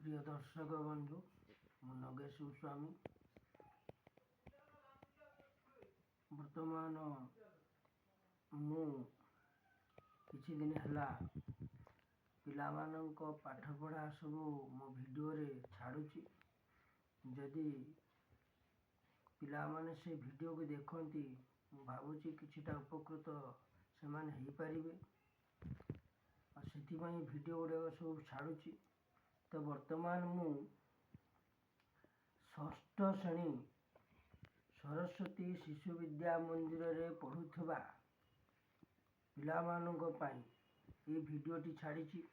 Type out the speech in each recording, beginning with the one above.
प्रिय दर्शक बंधु मु नगेश गोस्वामी वर्तमान मु किछि दिन हला पिलामानंको पाठ पढ़ा सब मो वीडियो रे छाड़ुची। जदि पिलामाने से वीडियो को देखती मु भावुची किछिटा उपकृत से माने ही पारिबे और सेथिपाई वीडियो गुड़ाक सब छाड़ुची। तो वर्तमान मु षष्ठ श्रेणी सरस्वती शिशु विद्या मंदिर रे पढ़ुथबा पिलामानंको पाई ये वीडियोटी छाड़ीची।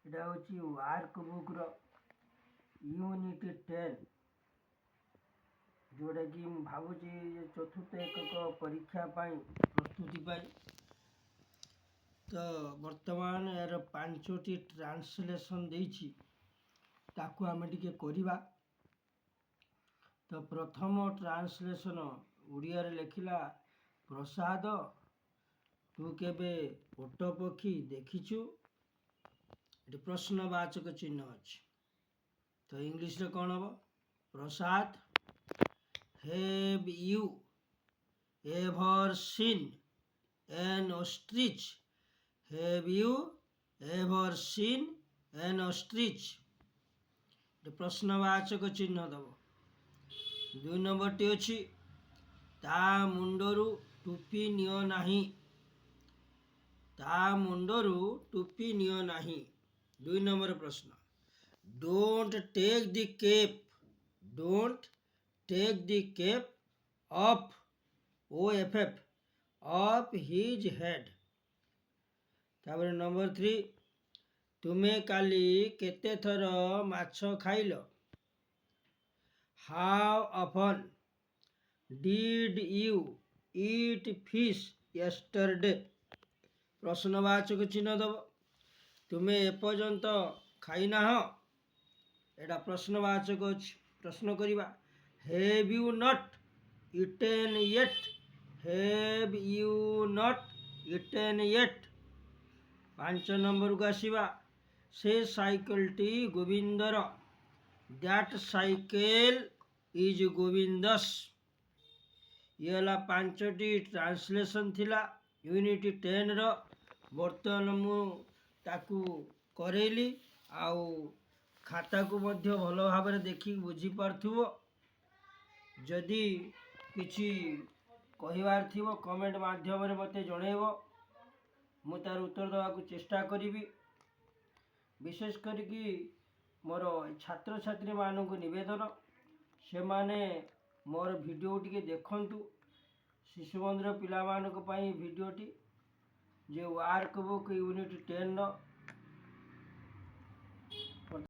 एटा होची वर्क बुक रो यूनिट 10 जोड़ा कि भावुची चतुर्थ एकक परीक्षा पाई प्रस्तुति पाई। तो वर्तमान यार 5टी ट्रांसलेशन देइछि ताकू आमे टिके करिबा। तो प्रथम ट्रांसलेशन उड़िया रे लिखिला प्रसाद तू केबे ओट पक्षी देखिछु। ये प्रश्नवाचक चिन्ह अछि। तो इंग्लिश रे कोन हबो प्रसाद have you ever seen an ostrich. Have you ever seen an ostrich. ये प्रश्नवाचक चिन्ह दबो। 2 नंबर टी अछि ता मुंडरू टोपी नियो नाही। ता मुंडरू टोपी नियो नाही। 2 नंबर प्रश्न don't take the cap. Don't take the cap off OFF off his head. तापर नंबर 3 तुमे काली केते थर माछ खाइलो। How often did you eat fish yesterday. प्रश्नवाचक चिन्ह दब। तुमे एपर्यंत खाई ना हो एटा प्रश्नवाचक अछि। प्रश्न करिबा have you not eaten yet. Have you not eaten yet. 5 number को आसीबा से साइकिल टी गोविंदर। That cycle is Govind's. ये हला 5टी ट्रांसलेशन थिला यूनिट 10 रो। वर्तमान मु ताकू करेली आउ खाता को मध्य भलो भाबरे देखि बुझी पारथुबो। जदि किछि कहिवार थिबो कमेंट माध्यम रे मते जणेबो मु तार उत्तर देवाक चेष्टा करी। विशेष करके मोर छात्र छात्री मानक निवेदन से माने मोर वीडियो टी देखंतु। शिशु मंदिर पिला मानक पई वीडियोटी जे वर्क बुक यूनिट 10 रो